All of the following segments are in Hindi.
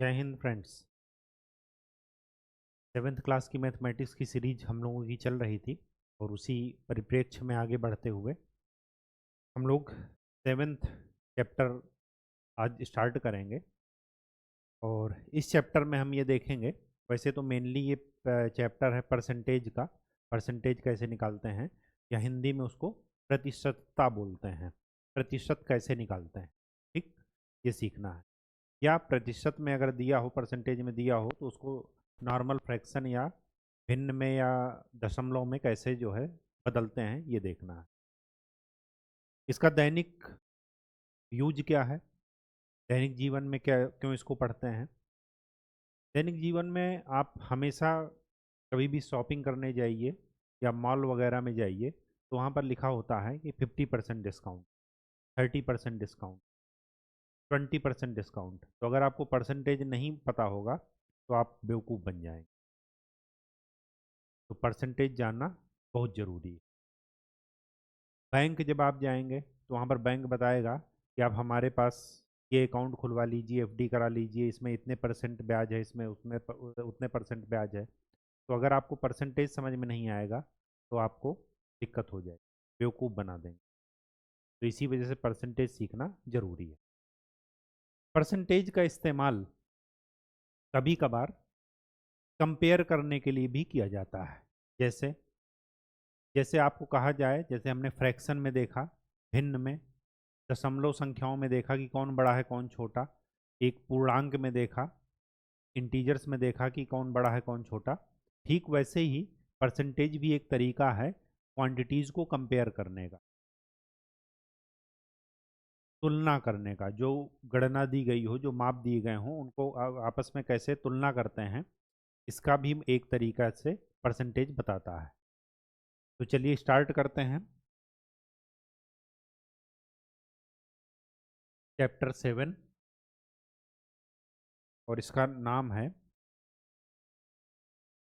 जय हिंद फ्रेंड्स। सेवेंथ क्लास की मैथमेटिक्स की सीरीज हम लोगों की चल रही थी और उसी परिप्रेक्ष्य में आगे बढ़ते हुए हम लोग सेवेंथ चैप्टर आज स्टार्ट करेंगे। और इस चैप्टर में हम ये देखेंगे, वैसे तो मेनली ये चैप्टर है परसेंटेज का। परसेंटेज कैसे निकालते हैं, या हिंदी में उसको प्रतिशतता बोलते हैं। प्रतिशत कैसे निकालते हैं, ठीक, ये सीखना है। या प्रतिशत में अगर दिया हो, परसेंटेज में दिया हो, तो उसको नॉर्मल फ्रैक्शन या भिन्न में या दशमलव में कैसे जो है बदलते हैं, ये देखना है। इसका दैनिक यूज क्या है, दैनिक जीवन में क्या क्यों इसको पढ़ते हैं। दैनिक जीवन में आप हमेशा कभी भी शॉपिंग करने जाइए या मॉल वगैरह में जाइए, तो वहाँ पर लिखा होता है कि 50% डिस्काउंट, 30% डिस्काउंट, 20% डिस्काउंट। तो अगर आपको परसेंटेज नहीं पता होगा तो आप बेवकूफ़ बन जाएंगे। तो परसेंटेज जानना बहुत ज़रूरी है। बैंक जब आप जाएंगे तो वहाँ पर बैंक बताएगा कि आप हमारे पास ये अकाउंट खुलवा लीजिए, एफडी करा लीजिए, इसमें इतने परसेंट ब्याज है, इसमें उसमें उतने परसेंट ब्याज है। तो अगर आपको परसेंटेज समझ में नहीं आएगा तो आपको दिक्कत हो जाएगी, बेवकूफ़ बना देंगे। तो इसी वजह से परसेंटेज सीखना ज़रूरी है। परसेंटेज का इस्तेमाल कभी कभार कंपेयर करने के लिए भी किया जाता है। जैसे जैसे आपको कहा जाए, जैसे हमने फ्रैक्शन में देखा, भिन्न में, दशमलव संख्याओं में देखा कि कौन बड़ा है कौन छोटा, एक पूर्णांक में देखा, इंटीजर्स में देखा कि कौन बड़ा है कौन छोटा। ठीक वैसे ही परसेंटेज भी एक तरीका है क्वांटिटीज़ को कंपेयर करने का, तुलना करने का। जो गणना दी गई हो, जो माप दिए गए हों, उनको आपस में कैसे तुलना करते हैं, इसका भी एक तरीका से परसेंटेज बताता है। तो चलिए स्टार्ट करते हैं। चैप्टर 7 और इसका नाम है,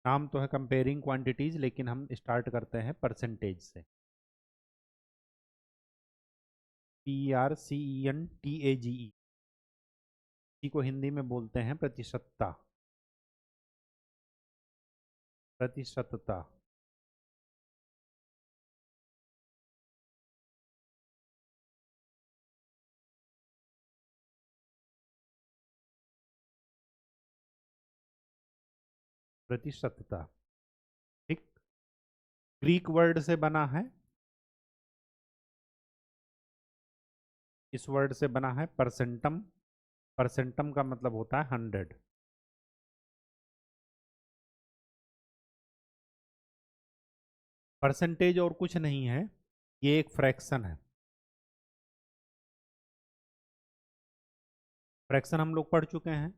नाम तो है कंपेयरिंग क्वांटिटीज, लेकिन हम स्टार्ट करते हैं परसेंटेज से। PRCENTAGE, इसी को हिंदी में बोलते हैं प्रतिशतता। प्रतिशतता। प्रतिशतता, ठीक, ग्रीक वर्ड से बना है। इस वर्ड से बना है परसेंटम। परसेंटम का मतलब होता है 100। परसेंटेज और कुछ नहीं है, ये एक फ्रैक्शन है। फ्रैक्शन हम लोग पढ़ चुके हैं।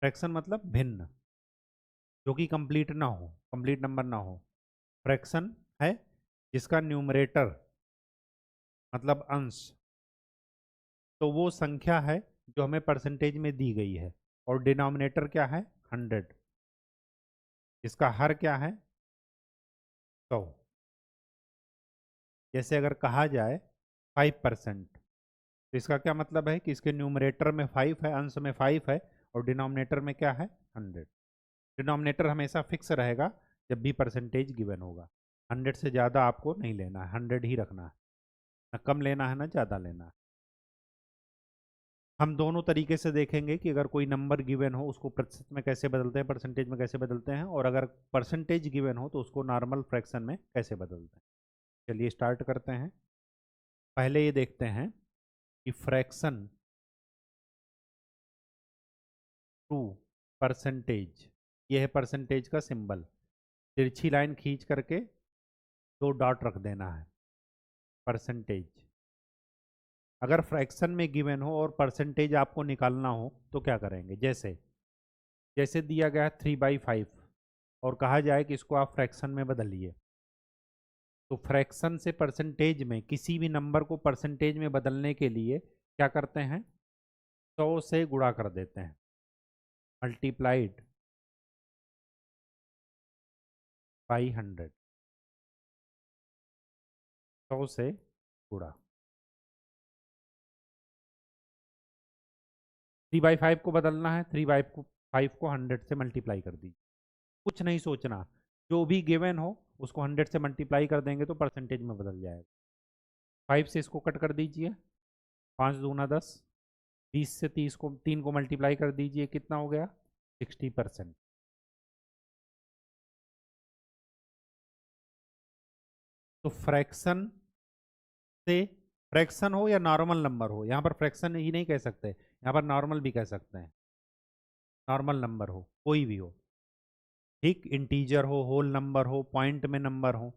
फ्रैक्शन मतलब भिन्न, जो कि कंप्लीट ना हो, कंप्लीट नंबर ना हो। फ्रैक्शन है जिसका न्यूमरेटर मतलब अंश, तो वो संख्या है जो हमें परसेंटेज में दी गई है, और डिनोमिनेटर क्या है, 100। इसका हर क्या है, 100। जैसे अगर कहा जाए 5%, तो इसका क्या मतलब है कि इसके न्यूमरेटर में 5 है, अंश में 5 है, और डिनोमिनेटर में क्या है, 100। डिनोमिनेटर हमेशा फिक्स रहेगा जब भी परसेंटेज गिवन होगा। 100 से ज़्यादा आपको नहीं लेना है, 100 ही रखना है, ना कम लेना है ना ज़्यादा लेना है। हम दोनों तरीके से देखेंगे कि अगर कोई नंबर गिवन हो उसको प्रतिशत में कैसे बदलते हैं, परसेंटेज में कैसे बदलते हैं, और अगर परसेंटेज गिवन हो तो उसको नॉर्मल फ्रैक्शन में कैसे बदलते हैं। चलिए स्टार्ट करते हैं। पहले ये देखते हैं कि फ्रैक्शन टू परसेंटेज, ये है परसेंटेज का सिंबल। तिरछी लाइन खींच करके दो डॉट रख देना है, परसेंटेज। अगर फ्रैक्शन में गिवन हो और परसेंटेज आपको निकालना हो तो क्या करेंगे, जैसे जैसे दिया गया है 3/5, और कहा जाए कि इसको आप फ्रैक्शन में बदलिए, तो फ्रैक्शन से परसेंटेज में किसी भी नंबर को परसेंटेज में बदलने के लिए क्या करते हैं, 100 से गुणा कर देते हैं, मल्टीप्लाइड बाई 100, 100 से गुणा। 3/5 को बदलना है, 3/5 को 100 से मल्टीप्लाई कर दीजिए, कुछ नहीं सोचना, जो भी गिवन हो उसको 100 से मल्टीप्लाई कर देंगे तो परसेंटेज में बदल जाएगा। 5 से इसको कट कर दीजिए, 5 दूना 10, 20 से 3 को मल्टीप्लाई कर दीजिए, कितना हो गया 60%। तो फ्रैक्शन से, फ्रैक्शन हो या नॉर्मल नंबर हो, यहाँ पर फ्रैक्शन ही नहीं कह सकते, यहाँ पर नॉर्मल भी कह सकते हैं, नॉर्मल नंबर हो कोई भी हो, ठीक, इंटीजर हो, होल नंबर हो, पॉइंट में नंबर हो,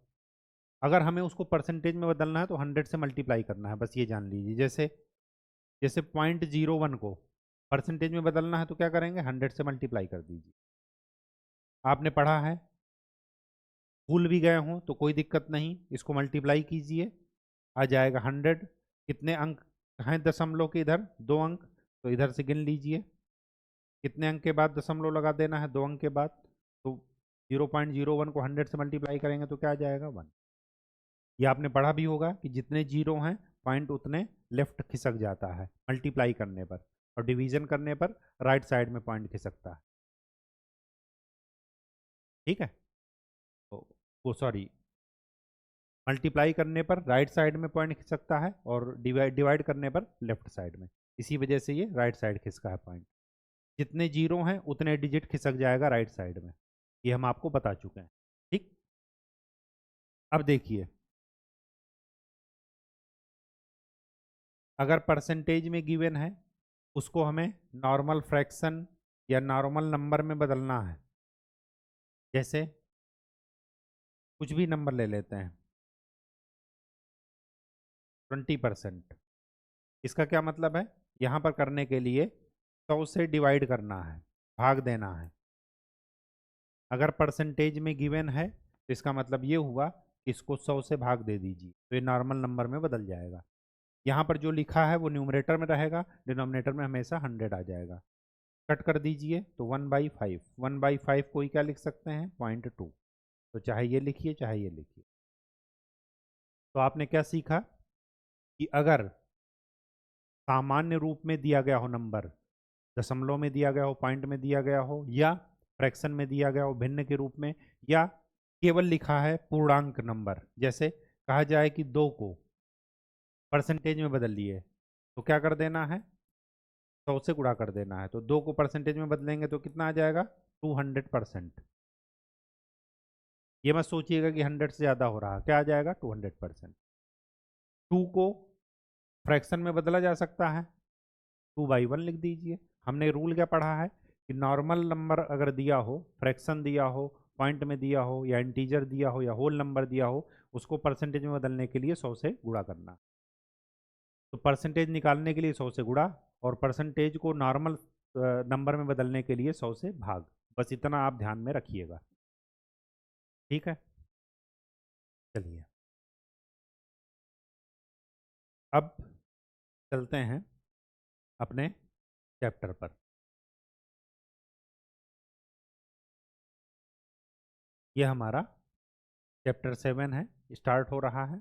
अगर हमें उसको परसेंटेज में बदलना है तो 100 से मल्टीप्लाई करना है, बस ये जान लीजिए। जैसे जैसे 0.01 को परसेंटेज में बदलना है तो क्या करेंगे, 100 से मल्टीप्लाई कर दीजिए। आपने पढ़ा है, भूल भी गए हों तो कोई दिक्कत नहीं, इसको मल्टीप्लाई कीजिए, आ जाएगा 100। कितने अंक हैं दशमलव के इधर, 2 अंक, तो इधर से गिन लीजिए कितने अंक के बाद दशमलव लगा देना है, 2 अंक के बाद। तो 0.01 को 100 से मल्टीप्लाई करेंगे तो क्या आ जाएगा, 1। ये आपने पढ़ा भी होगा कि जितने जीरो हैं पॉइंट उतने लेफ्ट खिसक जाता है मल्टीप्लाई करने पर, और डिवीजन करने पर राइट साइड में पॉइंट खिसकता है, ठीक है। तो वो सॉरी, मल्टीप्लाई करने पर राइट साइड में पॉइंट खिसकता है और डिवाइड करने पर लेफ्ट साइड में, इसी वजह से ये राइट साइड खिसका है पॉइंट। जितने जीरो हैं उतने डिजिट खिसक जाएगा राइट साइड में, ये हम आपको बता चुके हैं, ठीक। अब देखिए, अगर परसेंटेज में गिवन है उसको हमें नॉर्मल फ्रैक्शन या नॉर्मल नंबर में बदलना है। जैसे कुछ भी नंबर ले लेते हैं, 20%। इसका क्या मतलब है, यहाँ पर करने के लिए 100 से डिवाइड करना है, भाग देना है। अगर परसेंटेज में गिवन है तो इसका मतलब ये हुआ कि इसको 100 से भाग दे दीजिए तो ये नॉर्मल नंबर में बदल जाएगा। यहाँ पर जो लिखा है वो न्यूमरेटर में रहेगा, डिनोमिनेटर में हमेशा 100 आ जाएगा। कट कर दीजिए तो 1/5, 1/5 को ही क्या लिख सकते हैं, 0.2। तो चाहे ये लिखिए चाहे ये लिखिए। तो आपने क्या सीखा कि अगर सामान्य रूप में दिया गया हो नंबर, दशमलव में दिया गया हो, पॉइंट में दिया गया हो, या फ्रैक्शन में दिया गया हो भिन्न के रूप में, या केवल लिखा है पूर्णांक नंबर, जैसे कहा जाए कि 2 को परसेंटेज में बदल लिए, तो क्या कर देना है, 100 से गुणा कर देना है। तो 2 को परसेंटेज में बदलेंगे तो कितना आ जाएगा, 200%। ये मत सोचिएगा कि 100 से ज़्यादा हो रहा, क्या आ जाएगा, 200%। 2 को फ्रैक्शन में बदला जा सकता है, 2/1 लिख दीजिए। हमने रूल क्या पढ़ा है कि नॉर्मल नंबर अगर दिया हो, फ्रैक्शन दिया हो, पॉइंट में दिया हो, या इंटीजर दिया हो, या होल नंबर दिया हो, उसको परसेंटेज में बदलने के लिए 100 से गुणा करना। तो परसेंटेज निकालने के लिए 100 से गुणा, और परसेंटेज को नॉर्मल नंबर में बदलने के लिए 100 से भाग, बस इतना आप ध्यान में रखिएगा, ठीक है। चलिए अब चलते हैं अपने चैप्टर पर। यह हमारा चैप्टर 7 है, स्टार्ट हो रहा है,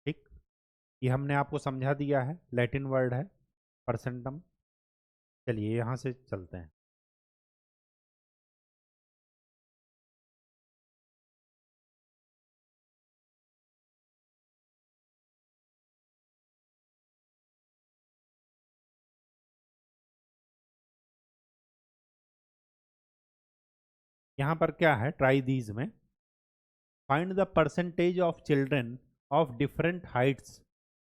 ठीक। ये हमने आपको समझा दिया है, लैटिन वर्ड है परसेंटम। चलिए यहाँ से चलते हैं। यहाँ पर क्या है, ट्राई दीज में find the percentage of children of different Heights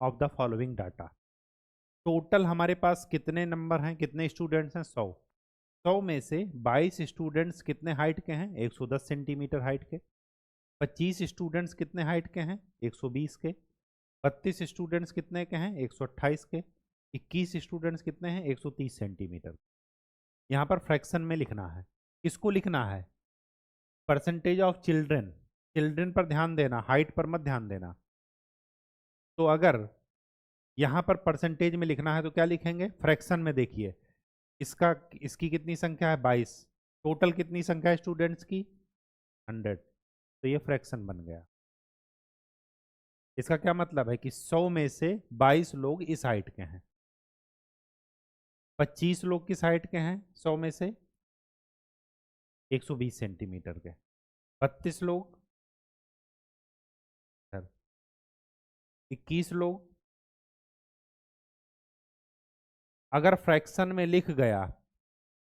of the following data. Total हमारे पास कितने नंबर हैं, कितने स्टूडेंट्स हैं, 100। 100 में से 22 स्टूडेंट्स कितने हाइट के हैं, 110 सेंटीमीटर हाइट के। 25 स्टूडेंट्स कितने हाइट के हैं, 120 के। 32 स्टूडेंट्स कितने के हैं, 128 के। 21 स्टूडेंट्स कितने हैं, 130 सेंटीमीटर। यहाँ पर फ्रैक्शन में लिखना है, किसको लिखना है, परसेंटेज ऑफ चिल्ड्रेन। चिल्ड्रेन पर ध्यान देना, हाइट पर मत ध्यान देना। तो अगर यहाँ पर परसेंटेज में लिखना है तो क्या लिखेंगे, फ्रैक्शन में। देखिए इसका, इसकी कितनी संख्या है, 22। टोटल कितनी संख्या है स्टूडेंट्स की, 100, तो ये फ्रैक्शन बन गया। इसका क्या मतलब है कि 100 में से 22 लोग इस हाइट के हैं, 25 लोग किस हाइट के हैं 100 में से, 120 सेंटीमीटर के, 32 लोग, 21 लोग। अगर फ्रैक्शन में लिख गया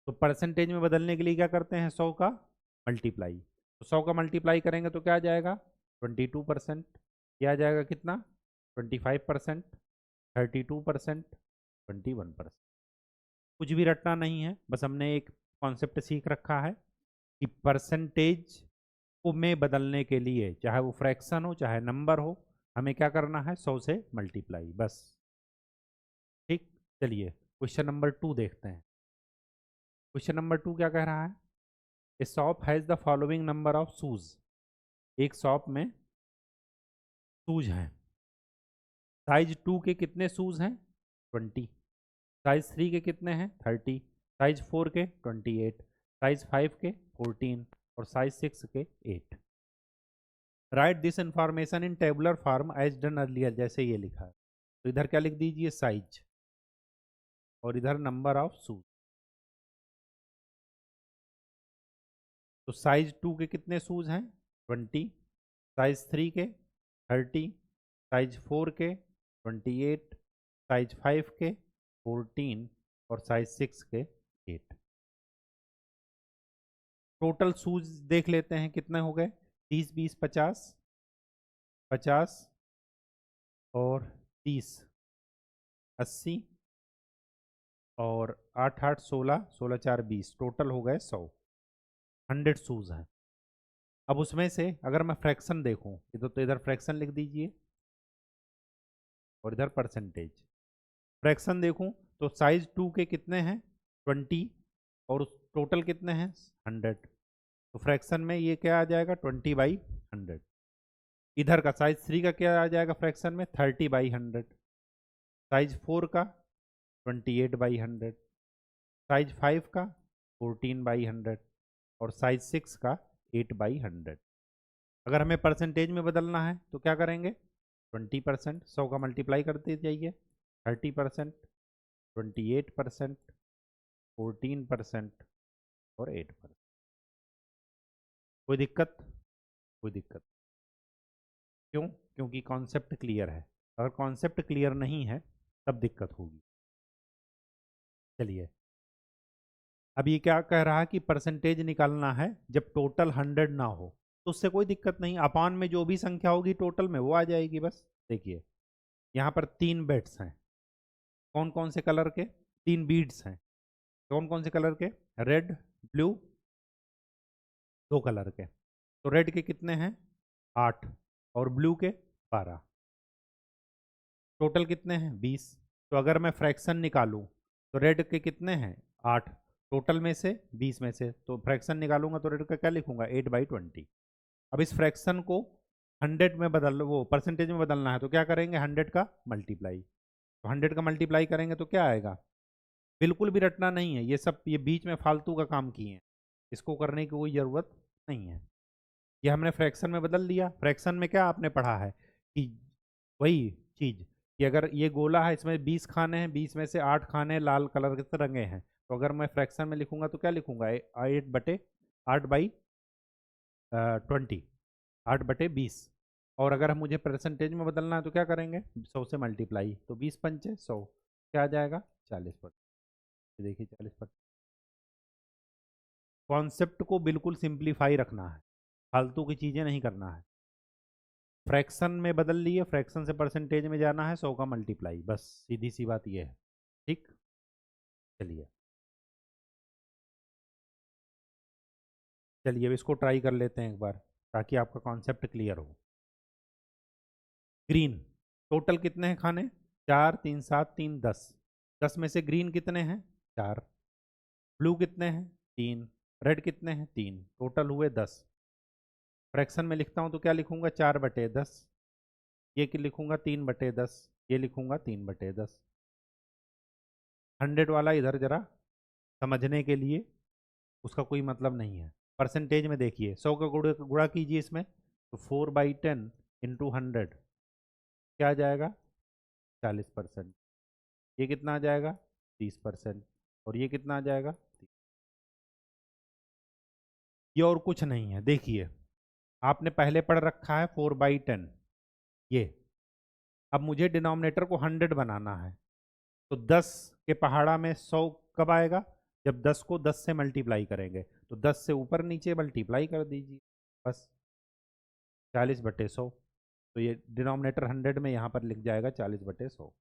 तो परसेंटेज में बदलने के लिए क्या करते हैं, 100 का मल्टीप्लाई। तो 100 का मल्टीप्लाई करेंगे तो क्या आ जाएगा 22%, क्या आ जाएगा कितना 25%, 32%, 21%। कुछ भी रटना नहीं है, बस हमने एक कॉन्सेप्ट सीख रखा है कि परसेंटेज को में बदलने के लिए चाहे वो फ्रैक्शन हो चाहे नंबर हो, हमें क्या करना है 100 से मल्टीप्लाई, बस। ठीक, चलिए क्वेश्चन नंबर 2 देखते हैं। क्वेश्चन नंबर 2 क्या कह रहा है, ए shop has the following number of shoes. एक शॉप में शूज हैं, साइज 2 के कितने शूज हैं 20, साइज 3 के कितने हैं 30, साइज 4 के 28, साइज 5 के 14 और साइज 6 के 8। Write this information in tabular form as done earlier, जैसे ये लिखा है। तो इधर क्या लिख दीजिए साइज और इधर नंबर ऑफ शूज। तो साइज 2 के कितने शूज हैं 20, साइज 3 के 30, साइज 4 के 28, साइज 5 के 14 और साइज 6 के 8। टोटल शूज देख लेते हैं कितने हो गए, 30 20 50, 50 और 30 80 और 8 8 16, 16 4 20, टोटल हो गए 100 शूज हैं। अब उसमें से अगर मैं फ्रैक्शन देखूं तो इधर फ्रैक्शन लिख दीजिए और इधर परसेंटेज। फ्रैक्शन देखूं तो साइज 2 के कितने हैं 20 और टोटल कितने हैं 100, तो फ्रैक्शन में ये क्या आ जाएगा 20/100। इधर का साइज 3 का क्या आ जाएगा फ्रैक्शन में 30/100, साइज 4 का 28/100, साइज 5 का 14/100 और साइज 6 का 8/100। अगर हमें परसेंटेज में बदलना है तो क्या करेंगे 20%, 100 का मल्टीप्लाई करते जाइए, 30%, 28%, 14% और 8%। कोई दिक्कत, कोई दिक्कत क्यों, क्योंकि कॉन्सेप्ट क्लियर है। अगर कॉन्सेप्ट क्लियर नहीं है तब दिक्कत होगी। चलिए, अब ये क्या कह रहा है कि परसेंटेज निकालना है जब टोटल 100 ना हो, तो उससे कोई दिक्कत नहीं, अपान में जो भी संख्या होगी टोटल में वो आ जाएगी बस। देखिए यहाँ पर 3 बेड्स हैं, कौन कौन से कलर के, 3 बीड्स हैं, कौन कौन से कलर के, रेड ब्लू, 2 कलर के। तो रेड के कितने हैं 8 और ब्लू के 12, टोटल कितने हैं 20। तो अगर मैं फ्रैक्शन निकालूं तो रेड के कितने हैं 8, टोटल में से 20 में से, तो फ्रैक्शन निकालूंगा तो रेड का क्या लिखूंगा 8/20। अब इस फ्रैक्शन को 100 में बदल, वो परसेंटेज में बदलना है तो क्या करेंगे 100 का मल्टीप्लाई। तो 100 का मल्टीप्लाई करेंगे तो क्या आएगा, बिल्कुल भी रटना नहीं है, ये सब ये बीच में फालतू का काम किए हैं, इसको करने की कोई ज़रूरत नहीं है। ये हमने फ्रैक्शन में बदल दिया। फ्रैक्शन में क्या आपने पढ़ा है कि वही चीज़ कि अगर ये गोला है इसमें 20 खाने हैं, 20 में से 8 खाने लाल कलर के रंगे हैं, तो अगर मैं फ्रैक्शन में लिखूंगा तो क्या लिखूंगा 8/20, 8/20। और अगर हम मुझे परसेंटेज में बदलना है तो क्या करेंगे 100 से मल्टीप्लाई, तो 20 पंचे 100, क्या आ जाएगा 40%। देखिए 40%। कॉन्सेप्ट को बिल्कुल सिंप्लीफाई रखना है, फालतू की चीज़ें नहीं करना है। फ्रैक्शन में बदल लिए, फ्रैक्शन से परसेंटेज में जाना है, 100 का मल्टीप्लाई, बस सीधी सी बात ये है। ठीक, चलिए चलिए अब इसको ट्राई कर लेते हैं एक बार ताकि आपका कॉन्सेप्ट क्लियर हो। ग्रीन, टोटल कितने हैं खाने 4 3 7 3 10, 10 में से ग्रीन कितने हैं 4, ब्लू कितने हैं 3, रेड कितने हैं 3, टोटल हुए 10। फ्रैक्शन में लिखता हूँ तो क्या लिखूंगा 4/10, ये कि लिखूंगा 3/10, ये लिखूंगा 3/10। 100 वाला इधर जरा समझने के लिए, उसका कोई मतलब नहीं है। परसेंटेज में देखिए 100 का गुणा गुणा कीजिए इसमें, तो 4/10 इंटू 100 क्या आ जाएगा 40%, ये कितना आ जाएगा 30%, और ये कितना आ जाएगा, ये और कुछ नहीं है। देखिए आपने पहले पढ़ रखा है 4/10, ये अब मुझे डिनोमिनेटर को 100 बनाना है, तो 10 के पहाड़ा में 100 कब आएगा, जब 10 को 10 से मल्टीप्लाई करेंगे, तो 10 से ऊपर नीचे मल्टीप्लाई कर दीजिए बस, 40/100। तो ये डिनोमिनेटर 100 में यहाँ पर लिख जाएगा 40/100।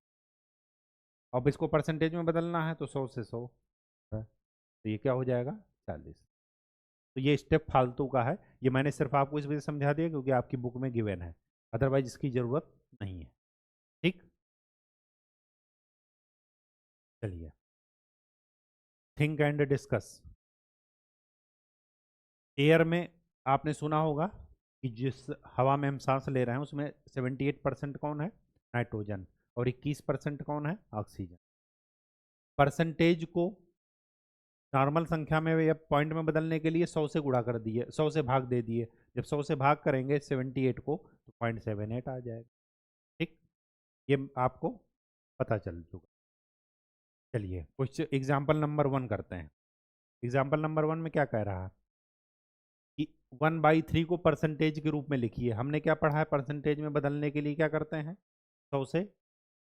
अब इसको परसेंटेज में बदलना है तो 100 से 100 है, तो ये क्या हो जाएगा 40। तो ये स्टेप फालतू का है, ये मैंने सिर्फ आपको इस वजह से समझा दिया क्योंकि आपकी बुक में गिवन है, अदरवाइज इसकी ज़रूरत नहीं है। ठीक, चलिए थिंक एंड डिस्कस। एयर में आपने सुना होगा कि जिस हवा में हम सांस ले रहे हैं उसमें 78% कौन है, नाइट्रोजन, और 21% कौन है, ऑक्सीजन। परसेंटेज को नॉर्मल संख्या में या पॉइंट में बदलने के लिए 100 से गुणा कर दिए, 100 से भाग दे दिए, जब 100 से भाग करेंगे 78 को तो 0.78 आ जाएगा। ठीक, ये आपको पता चल चुका। चलिए कुछ एग्जाम्पल नंबर 1 करते हैं। एग्जाम्पल नंबर 1 में क्या कह रहा है कि 1/3 को परसेंटेज के रूप में लिखिए। हमने क्या पढ़ा है, परसेंटेज में बदलने के लिए क्या करते हैं, 100 से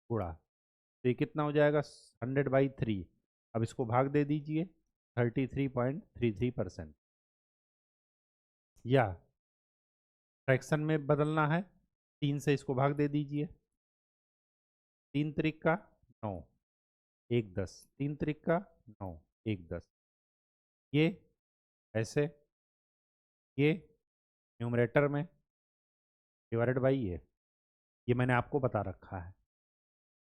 गुणा, तो ये कितना हो जाएगा 100/3। अब इसको भाग दे दीजिए 33.33%, या फ्रैक्शन में बदलना है 3 से इसको भाग दे दीजिए, 3 त्रिक का 9, 1 10, 3 त्रिक का 9, 1 10, ये ऐसे, ये न्यूमरेटर में डिवाइडेड बाई ये मैंने आपको बता रखा है।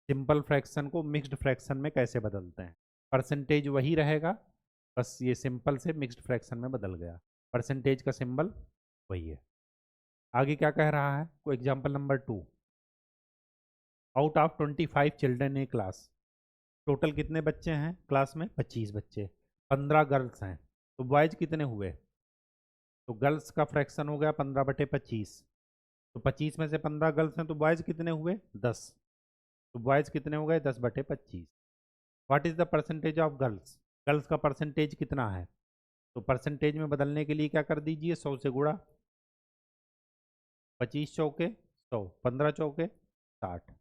सिंपल फ्रैक्शन को मिक्स्ड फ्रैक्शन में कैसे बदलते हैं, परसेंटेज वही रहेगा, बस ये सिंपल से मिक्स्ड फ्रैक्शन में बदल गया, परसेंटेज का सिंबल वही है। आगे क्या कह रहा है, को example number 2, out of 25 children A class, total कितने बच्चे हैं क्लास में, 25 बच्चे, 15 गर्ल्स हैं, तो बॉयज कितने हुए, तो गर्ल्स का फ्रैक्शन हो गया 15/25, तो 25 में से 15 गर्ल्स हैं तो बॉयज कितने हुए 10, तो बॉयज कितने हो गए 10/25। What is the percentage of girls, girls का परसेंटेज कितना है, तो परसेंटेज में बदलने के लिए क्या कर दीजिए 100 से गुणा, 25 चौके 100, 15 चौके 60,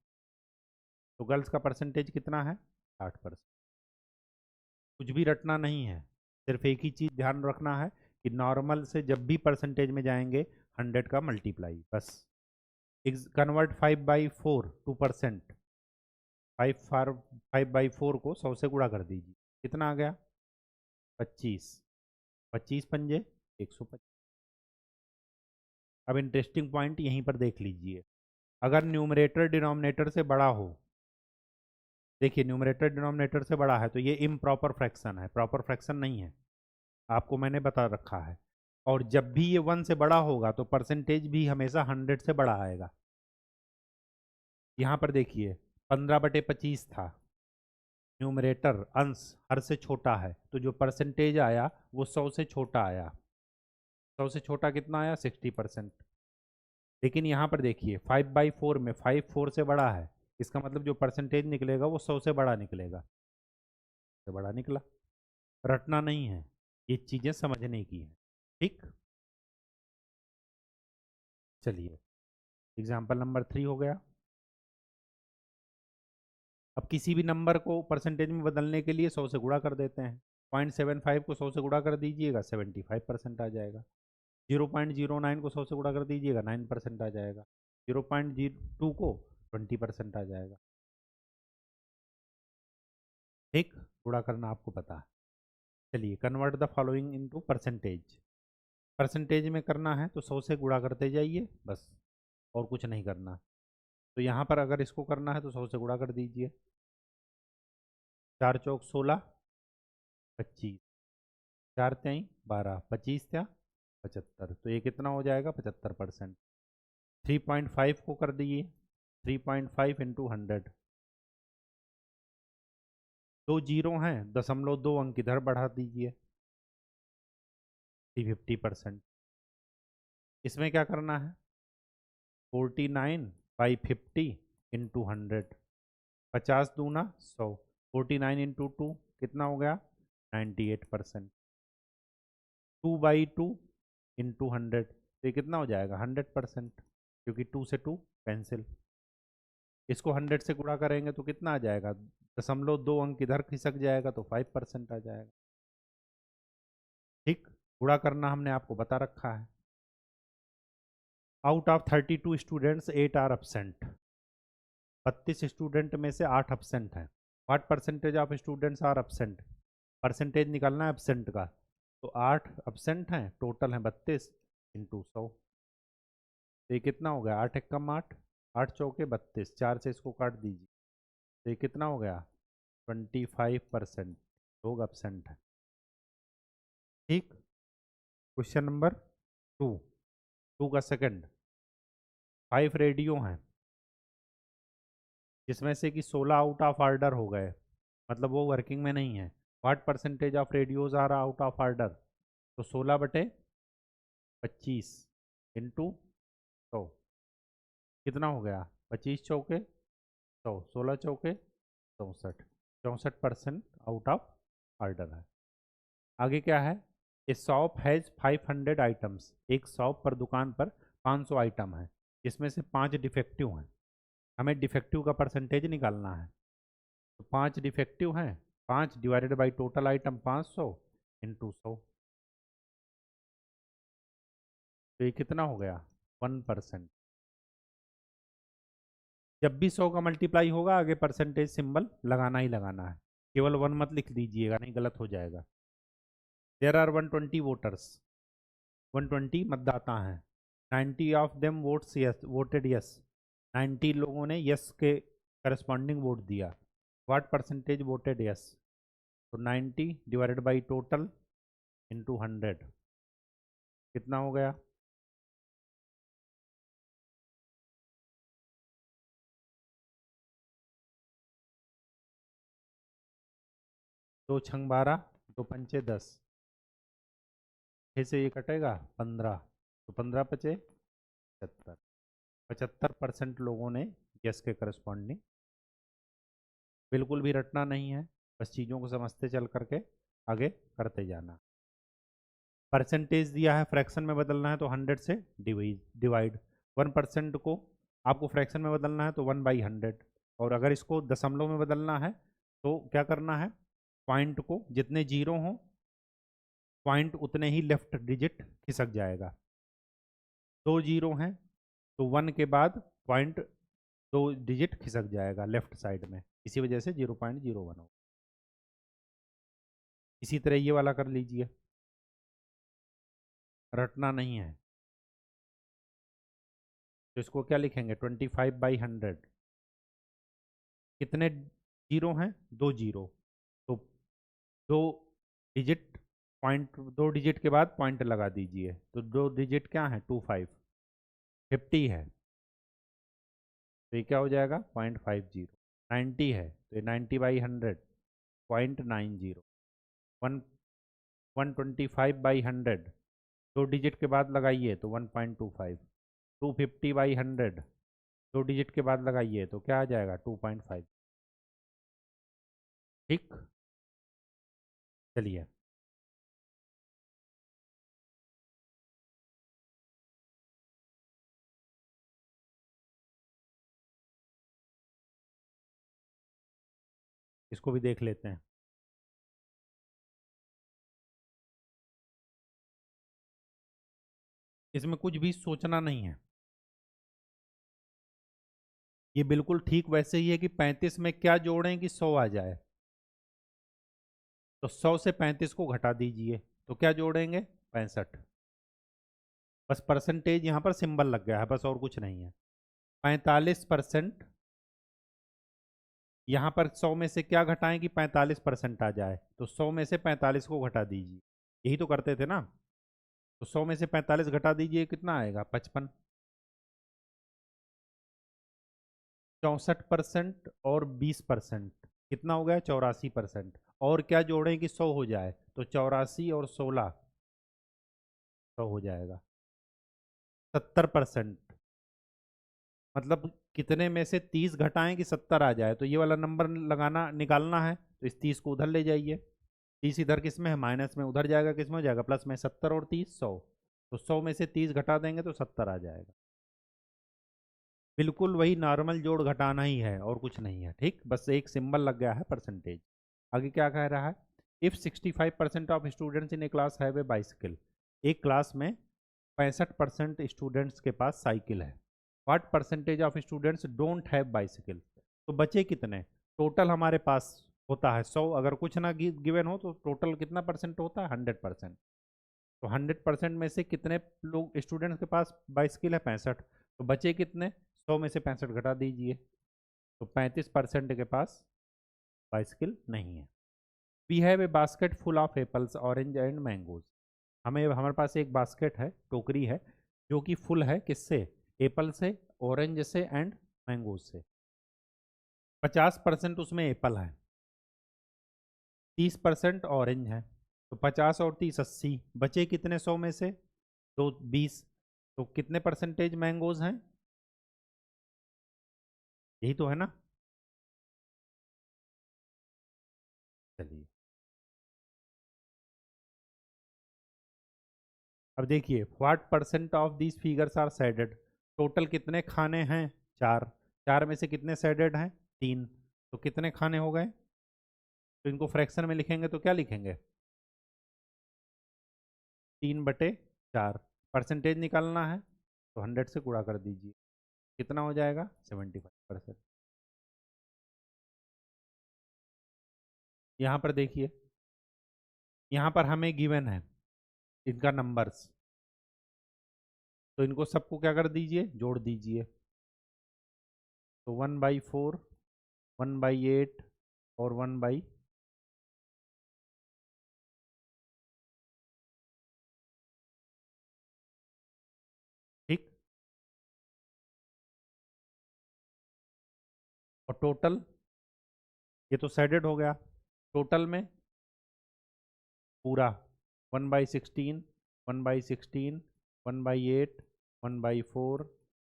तो गर्ल्स का परसेंटेज कितना है 60%। कुछ भी रटना नहीं है, सिर्फ एक ही चीज़ ध्यान रखना है कि नॉर्मल से जब भी परसेंटेज में जाएंगे 100 का मल्टीप्लाई बस। कन्वर्ट 5/4 टू परसेंट, 5/4 को 100 से गुणा कर दीजिए, कितना आ गया 25, 25 पंजे 125। अब इंटरेस्टिंग पॉइंट यहीं पर देख लीजिए, अगर न्यूमरेटर डिनोमिनेटर से बड़ा हो, देखिए न्यूमरेटर डिनोमिनेटर से बड़ा है तो ये इम्प्रॉपर फ्रैक्शन है, प्रॉपर फ्रैक्शन नहीं है, आपको मैंने बता रखा है। और जब भी ये 1 से बड़ा होगा तो परसेंटेज भी हमेशा 100 से बड़ा आएगा। यहाँ पर देखिए 15/25 था, न्यूमरेटर अंश हर से छोटा है, तो जो परसेंटेज आया वो 100 से छोटा आया, 100 से छोटा कितना आया 60%। लेकिन यहाँ पर देखिए 5/4 में 5 4 से बड़ा है, इसका मतलब जो परसेंटेज निकलेगा वो 100 से बड़ा निकलेगा, से बड़ा निकला। रटना नहीं है, ये चीज़ें समझने की है। ठीक, चलिए एग्जाम्पल नंबर 3 हो गया। अब किसी भी नंबर को परसेंटेज में बदलने के लिए 100 से गुणा कर देते हैं, 0.75 को 100 से गुणा कर दीजिएगा 75% आ जाएगा, 0.09 को 100 से गुणा कर दीजिएगा 9% आ जाएगा, 0.02 को 20% आ जाएगा। ठीक, गुणा करना आपको पता है। चलिए convert the following into percentage, percentage में करना है तो 100 से गुणा करते जाइए बस, और कुछ नहीं करना। तो यहाँ पर अगर इसको करना है तो 100 से गुणा कर दीजिए, 4 चौक 16, 25, 4 तेई 12, 25 त्या 75, तो ये कितना हो जाएगा 75%। 3.5 को कर दिए 3.5 इंटू 100, 2 जीरो हैं, 0.2 अंक इधर बढ़ा दीजिए 350%। इसमें क्या करना है 49/50 इंटू 100, 50 दूना 100, 49 इंटू 2 कितना हो गया 98%। 2/2 इंटू 100 तो ये कितना हो जाएगा 100%, क्योंकि 2 से 2 कैंसिल। इसको 100 से गुणा करेंगे तो कितना आ जाएगा, 0.2 अंक इधर खिसक जाएगा तो 5% आ जाएगा। ठीक, गुणा करना हमने आपको बता रखा है। Out of 32 students 8 are absent, 32 student में से 8 एब्सेंट हैं। What percentage of students are absent, percentage निकालना है एब्सेंट का, तो 8 एब्सेंट हैं, टोटल हैं 32 इंटू 100, तो ये कितना हो गया 8 एकम 8, 8 चौके 32, 4 से इसको काट दीजिए, तो ये कितना हो गया 25% लोग एब्सेंट हैं। ठीक, क्वेश्चन नंबर 2 का सेकंड, 5 रेडियो हैं जिसमें से कि 16 आउट ऑफ ऑर्डर हो गए, मतलब वो वर्किंग में नहीं है। What percentage of radios are out of order, तो 16/25 इंटू 100 कितना हो गया 25 चौके 100, 16 चौके 64, 64% आउट ऑफ ऑर्डर है। आगे क्या है, ए शॉप हैज़ 500 आइटम्स, एक शॉप पर दुकान पर 500 आइटम है जिसमें से 5 डिफेक्टिव हैं। हमें डिफेक्टिव का परसेंटेज निकालना है, तो 5 डिफेक्टिव हैं, 5 divided by total item 500 into 100, तो ये कितना हो गया 1%। जब भी 100 का मल्टीप्लाई होगा आगे परसेंटेज सिंबल लगाना ही लगाना है, केवल 1 मत लिख दीजिएगा, नहीं गलत हो जाएगा। देयर आर 120 वोटर्स, 120 मतदाता हैं, 90 of them votes yes, voted yes, 90 लोगों ने यस के करस्पॉन्डिंग वोट दिया। व्हाट परसेंटेज वोटेड यस, तो 90 डिवाइडेड बाई टोटल इंटू 100 कितना हो गया 2 छंग 12, 2 पंचे 10, 6 से ये कटेगा 15, तो 15 पचे 75, 75% लोगों ने यस के करस्पॉन्डिंग। बिल्कुल भी रटना नहीं है, बस चीज़ों को समझते चल करके आगे करते जाना। परसेंटेज दिया है, फ्रैक्शन में बदलना है तो 100 से डिवाइड, 1% को आपको फ्रैक्शन में बदलना है तो 1/100, और अगर इसको दशमलव में बदलना है तो क्या करना है, पॉइंट को जितने जीरो हों पॉइंट उतने ही लेफ्ट डिजिट खिसक जाएगा। 2 जीरो हैं तो 1 के बाद पॉइंट 2 डिजिट खिसक जाएगा लेफ्ट साइड में, इसी वजह से 0.01 हो। इसी तरह ये वाला कर लीजिए, रटना नहीं है, तो इसको क्या लिखेंगे 25/100, कितने जीरो हैं 2 जीरो, तो 2 डिजिट पॉइंट, 2 डिजिट के बाद पॉइंट लगा दीजिए, तो 2 डिजिट क्या है 25, 50 है तो ये क्या हो जाएगा 0.50, 90 है तो ये 90/100 0.90, 125/100 2 डिजिट के बाद लगाइए तो 1.25, 250/100 2 डिजिट के बाद लगाइए तो क्या आ जाएगा 2.5। ठीक, चलिए इसको भी देख लेते हैं। इसमें कुछ भी सोचना नहीं है, ये बिल्कुल ठीक वैसे ही है कि 35 में क्या जोड़ें कि 100 आ जाए, तो 100 से 35 को घटा दीजिए तो क्या जोड़ेंगे 65, बस परसेंटेज यहाँ पर सिंबल लग गया है, बस और कुछ नहीं है। 45% यहाँ पर 100 में से क्या घटाएं कि 45% आ जाए, तो 100 में से 45 को घटा दीजिए, यही तो करते थे ना, तो 100 में से 45 घटा दीजिए कितना आएगा 55, 64% और 20% कितना हो गया 84%, और क्या जोड़ें कि 100 हो जाए, तो 84 और 16 100 हो जाएगा। 70%, मतलब कितने में से 30 घटाएं कि 70 आ जाए, तो ये वाला नंबर लगाना निकालना है, तो इस 30 को उधर ले जाइए। 30 इधर किस में है, माइनस में, उधर जाएगा किस में हो जाएगा, प्लस में। 70 और 30 100, तो 100 में से 30 घटा देंगे तो 70 आ जाएगा। बिल्कुल वही नॉर्मल जोड़ घटाना ही है और कुछ नहीं है, ठीक, बस एक सिंबल लग गया है परसेंटेज। आगे क्या कह रहा है, if 65% of students in A class have a bicycle, एक क्लास में 65% स्टूडेंट्स के पास साइकिल है, what percentage of students don't have bicycle, तो बचे कितने, टोटल हमारे पास होता है 100, अगर कुछ ना गिवन हो तो टोटल कितना परसेंट होता है, 100%। तो 100% में से कितने लोग स्टूडेंट्स के पास बाइसिकल है, 65, तो बचे कितने, 100 में से 65 घटा दीजिए, तो 35% के पास बाइसिकल नहीं है। We have a basket full of apples oranges and mangoes, हमारे पास एक बास्केट है, टोकरी है, जो कि फुल है किससे, एप्पल से, ऑरेंज से एंड मैंगोज से। 50% उसमें एप्पल है, 30% ऑरेंज है, तो 50 और 30 80, बचे कितने 100 में से, तो 20, तो कितने परसेंटेज मैंगोज हैं, यही तो है ना। चलिए अब देखिए, what percent of these figures are shaded, total कितने खाने हैं, 4, 4 में से कितने सैडेड हैं, 3, तो कितने खाने हो गए, तो इनको फ्रैक्शन में लिखेंगे तो क्या लिखेंगे, 3/4, परसेंटेज निकालना है तो 100 से गुणा कर दीजिए, कितना हो जाएगा, 75%। यहाँ पर देखिए, यहाँ पर हमें गिवन है इनका नंबर्स, तो इनको सबको क्या कर दीजिए, जोड़ दीजिए, तो 1/4, 1/8 और 1/, ठीक, और टोटल, ये तो सैडेड हो गया, टोटल में पूरा 1/16, 1/16, 1/8, 1/4,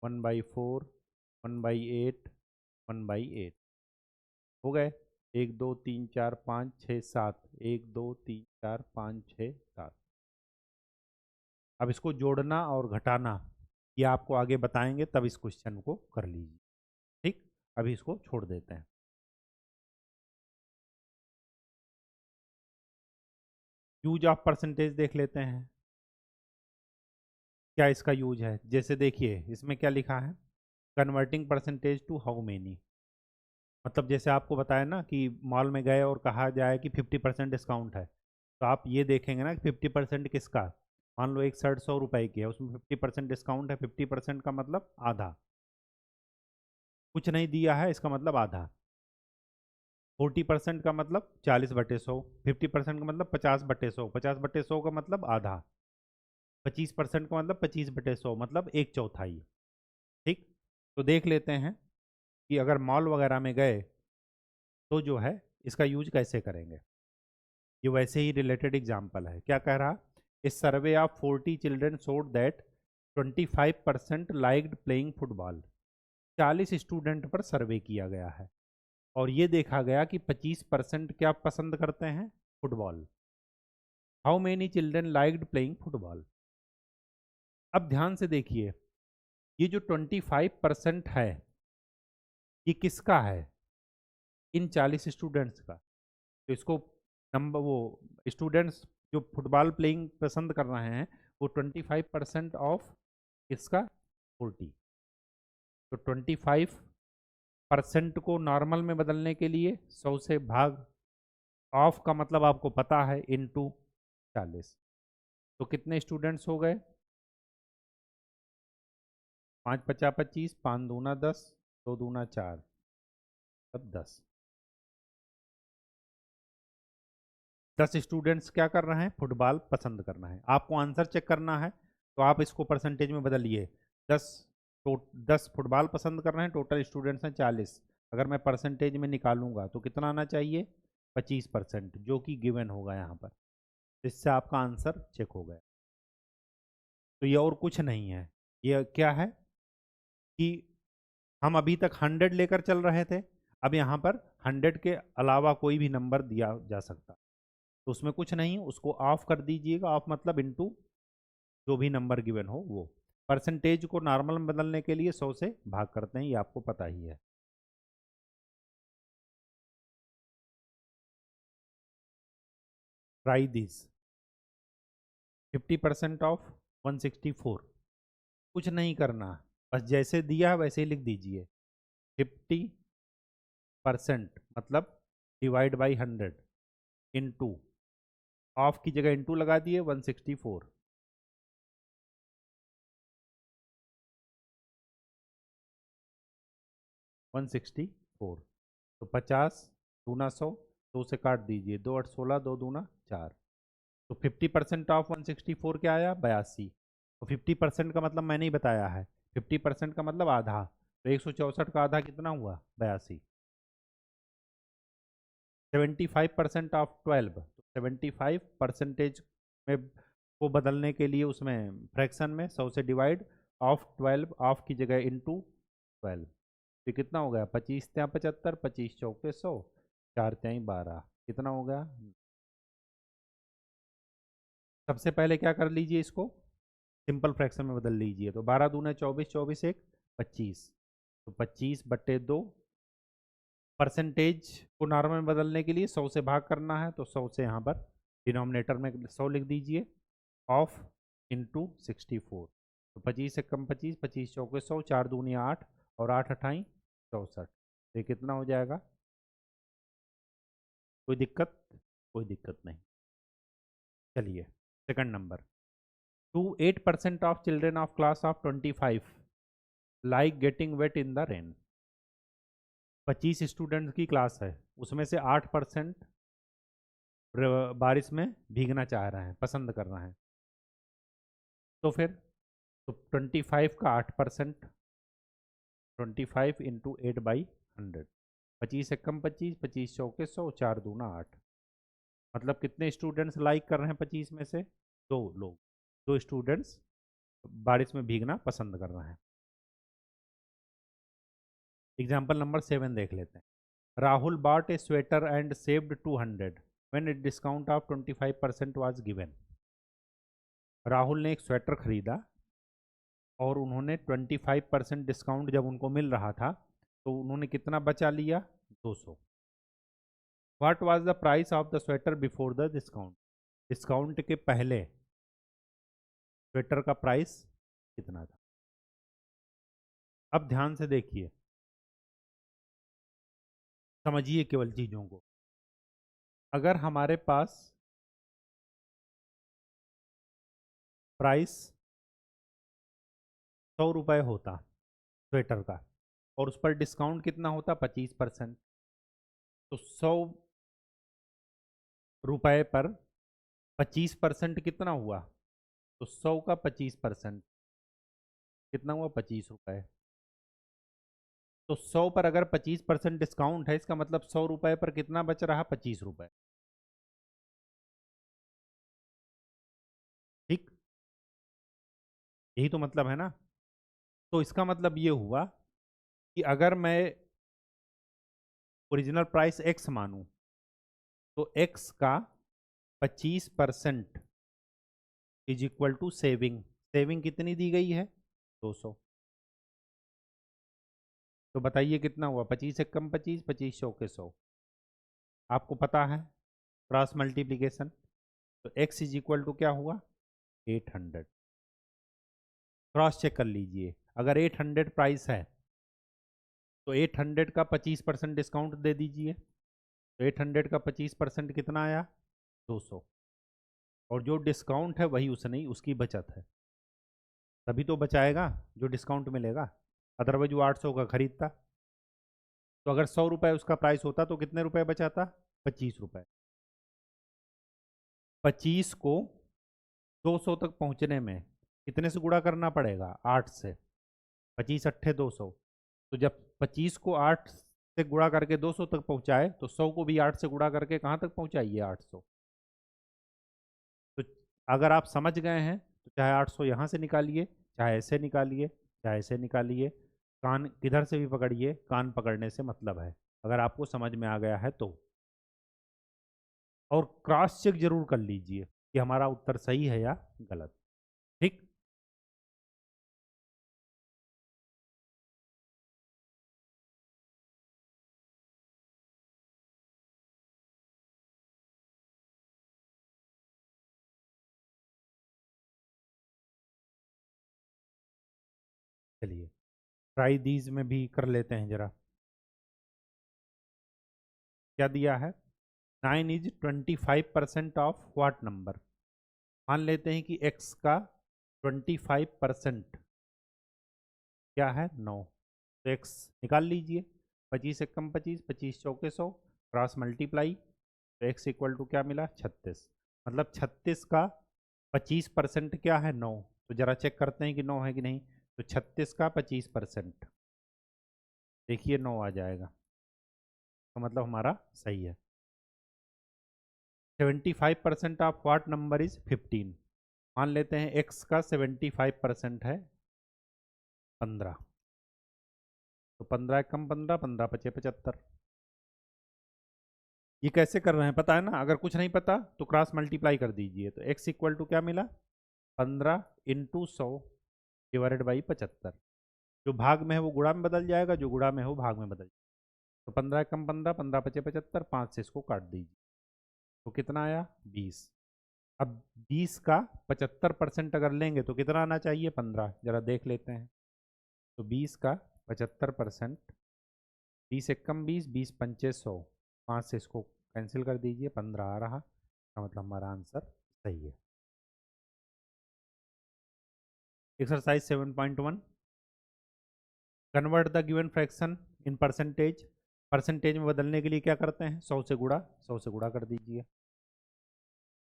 1/4, 1/8, 1/8 हो गए, 1 2 3 4 5 6 7, 1 2 3 4 5 6 7। अब इसको जोड़ना और घटाना ये आपको आगे बताएंगे, तब इस क्वेश्चन को कर लीजिए, ठीक, अभी इसको छोड़ देते हैं। यूज ऑफ परसेंटेज देख लेते हैं, क्या इसका यूज है, जैसे देखिए इसमें क्या लिखा है, converting percentage to how many, मतलब जैसे आपको बताया ना कि मॉल में गए और कहा जाए कि 50% डिस्काउंट है, तो आप ये देखेंगे ना कि 50% किसका, मान लो एक शर्ट 100 रुपए की है, उसमें 50% डिस्काउंट है, 50% का मतलब आधा, कुछ नहीं दिया है इसका मतलब आधा, 40% का मतलब 40/100, 50% का मतलब 50/100, 50/100 का मतलब आधा, 25% का मतलब 25/100, मतलब एक चौथाई, ठीक। तो देख लेते हैं कि अगर मॉल वगैरह में गए तो जो है इसका यूज कैसे करेंगे, ये वैसे ही रिलेटेड एग्जाम्पल है, क्या कह रहा, इस survey of 40 children showed that 25% liked playing football, 40 student पर सर्वे किया गया है और ये देखा गया कि 25% क्या पसंद करते हैं, football. How many children liked playing football, अब ध्यान से देखिए, ये जो 25% है ये किसका है, इन 40 स्टूडेंट्स का, तो इसको नंबर वो स्टूडेंट्स जो फुटबॉल प्लेइंग पसंद कर रहे हैं वो 25% ऑफ इसका 40, तो 25% को नॉर्मल में बदलने के लिए 100 से भाग, ऑफ का मतलब आपको पता है, इनटू 40, तो कितने स्टूडेंट्स हो गए, 5×5 = 25, 5×2 = 10, 2×2 = 4, तब 10, 10 स्टूडेंट्स क्या कर रहे हैं, फुटबॉल पसंद करना है, आपको आंसर चेक करना है तो आप इसको परसेंटेज में बदलिए, 10 तो 10 फुटबॉल पसंद कर रहे हैं, टोटल स्टूडेंट्स हैं 40, अगर मैं परसेंटेज में निकालूंगा तो कितना आना चाहिए, 25%, जो कि गिवन होगा यहाँ पर, इससे आपका आंसर चेक हो गया। तो ये और कुछ नहीं है, ये क्या है कि हम अभी तक 100 लेकर चल रहे थे, अब यहाँ पर 100 के अलावा कोई भी नंबर दिया जा सकता, तो उसमें कुछ नहीं, उसको ऑफ कर दीजिएगा। ऑफ मतलब इनटू जो भी नंबर गिवन हो वो। परसेंटेज को नॉर्मल में बदलने के लिए 100 से भाग करते हैं, ये आपको पता ही है। Try this 50% of 164। कुछ नहीं करना, बस जैसे दिया है वैसे ही लिख दीजिए। 50% मतलब डिवाइड बाई 100 इंटू, ऑफ की जगह इंटू लगा दिए 164। 164 तो 50 दूना 100, 2 से काट दीजिए, 2 8 16, 2 दूना 4। तो 50% ऑफ 164 क्या आया? 82। तो 50% का मतलब मैंने ही बताया है, 50% का मतलब आधा, तो 164 का आधा कितना हुआ? 82। 75% ऑफ 12, तो 75 परसेंटेज में को बदलने के लिए उसमें फ्रैक्शन में 100 से डिवाइड, ऑफ 12, ऑफ की जगह इंटू 12, तो कितना हो गया? 25 त्या 75, 25 चौके 100, 4 त्याई 12, कितना हो गया? सबसे पहले क्या कर लीजिए, इसको सिंपल फ्रैक्शन में बदल लीजिए। तो 12 दूना 24, 24 एक 25, तो 25/2। परसेंटेज को नॉर्मल में बदलने के लिए 100 से भाग करना है, तो 100 से यहाँ पर डिनोमिनेटर में 100 लिख दीजिए, ऑफ इंटू 64। तो 25 से कम 25, 25 चौके 100, 4 दूनी 8 और 8 अठाई 64। तो ये कितना हो जाएगा? कोई दिक्कत? कोई दिक्कत नहीं। चलिए second number, two 8% of children of class of 25 like getting wet in the rain. 25 students की क्लास है, उसमें से 8% बारिश में भीगना चाह रहे हैं, पसंद कर रहे हैं। तो फिर तो 25 का 8%, 25 इंटू 8/100, 25 से कम 25, 25 चौके 100, 4 दूना 8। मतलब कितने स्टूडेंट्स लाइक कर रहे हैं 25 में से? 2 लोग, 2 स्टूडेंट्स बारिश में भीगना पसंद कर रहे हैं। एग्जाम्पल नंबर 7 देख लेते हैं। Rahul bought a sweater and saved 200 when a discount of 25% was given। Rahul ने एक स्वेटर खरीदा और उन्होंने 25% डिस्काउंट जब उनको मिल रहा था तो उन्होंने कितना बचा लिया? 200। What was the price of the sweater before the discount? Discount के पहले स्वेटर का प्राइस कितना था? अब ध्यान से देखिए, समझिए केवल चीजों को। अगर हमारे पास प्राइस 100 रुपये होता स्वेटर का और उस पर डिस्काउंट कितना होता? 25%, तो 100 रुपये पर 25% कितना हुआ? तो 100 का 25% कितना हुआ? 25 रुपये। तो 100 पर अगर 25% डिस्काउंट है, इसका मतलब 100 रुपये पर कितना बच रहा? 25 रुपये। ठीक, यही तो मतलब है ना। तो इसका मतलब ये हुआ कि अगर मैं ओरिजिनल प्राइस x मानूं तो x का 25% is equal to saving. Saving कितनी दी गई है? 200। तो बताइए कितना हुआ? 25 से कम 25, 25 चौके 100। आपको पता है क्रॉस मल्टीप्लीकेशन, तो x इज इक्वल टू क्या हुआ? 800। क्रॉस चेक कर लीजिए, अगर 800 प्राइस है तो 800 का 25% डिस्काउंट दे दीजिए, तो 800 का 25% कितना आया? 200। और जो डिस्काउंट है वही उसने ही उसकी बचत है, तभी तो बचाएगा जो डिस्काउंट मिलेगा, अदरवाइज वो 800 का खरीदता। तो अगर 100 रुपये उसका प्राइस होता तो कितने रुपए बचाता? 25 रुपये। 25 को 200 तक पहुंचने में कितने से गुणा करना पड़ेगा? 8 से। 25 अट्ठे 200, तो जब 25 को 8 से गुणा करके 200 तक पहुंचाए तो 100 को भी 8 से गुणा करके कहाँ तक पहुंचाइए? 800। तो अगर आप समझ गए हैं तो चाहे 800 यहाँ से निकालिए, चाहे ऐसे निकालिए, चाहे ऐसे निकालिए, कान किधर से भी पकड़िए, कान पकड़ने से मतलब है, अगर आपको समझ में आ गया है तो। और क्रॉस चेक जरूर कर लीजिए कि हमारा उत्तर सही है या गलत। ठीक। चलिए ट्राई दीज में भी कर लेते हैं जरा। क्या दिया है? 9 इज 25% ऑफ व्हाट नंबर। मान लेते हैं कि x का 25% क्या है? 9। तो x निकाल लीजिए। 25 से कम 25, 25 चौके 100, क्रॉस मल्टीप्लाई, तो x इक्वल टू क्या मिला? 36। मतलब 36 का 25% क्या है? 9। तो जरा चेक करते हैं कि 9 है कि नहीं। तो 36 का 25%, देखिए 9 आ जाएगा, तो मतलब हमारा सही है। 75% ऑफ व्हाट नंबर इज 15। मान लेते हैं x का 75% है 15। तो 15 कम 15, 15 पचे 75। ये कैसे कर रहे हैं पता है ना? अगर कुछ नहीं पता तो क्रॉस मल्टीप्लाई कर दीजिए। तो x इक्वल टू क्या मिला? 15 इंटू 100 डिवाइडेड बाई 75। जो भाग में है वो गुणा में बदल जाएगा, जो गुणा में है वो भाग में बदल जाएगा। तो 15 कम 15, 15 पचे 75, 5 से इसको काट दीजिए। तो कितना आया? 20। अब 20 का 75% अगर लेंगे तो कितना आना चाहिए? 15। जरा देख लेते हैं। तो 20 का 75%, 20 एकम 20, 20 पंचे 100, 5 से इसको कैंसिल कर दीजिए, 15 आ रहा। का मतलब हमारा आंसर सही है। Exercise 7.1, convert the given fraction in percentage. Percentage में बदलने के लिए क्या करते हैं? 100 से गुणा, 100 से गुणा कर दीजिए।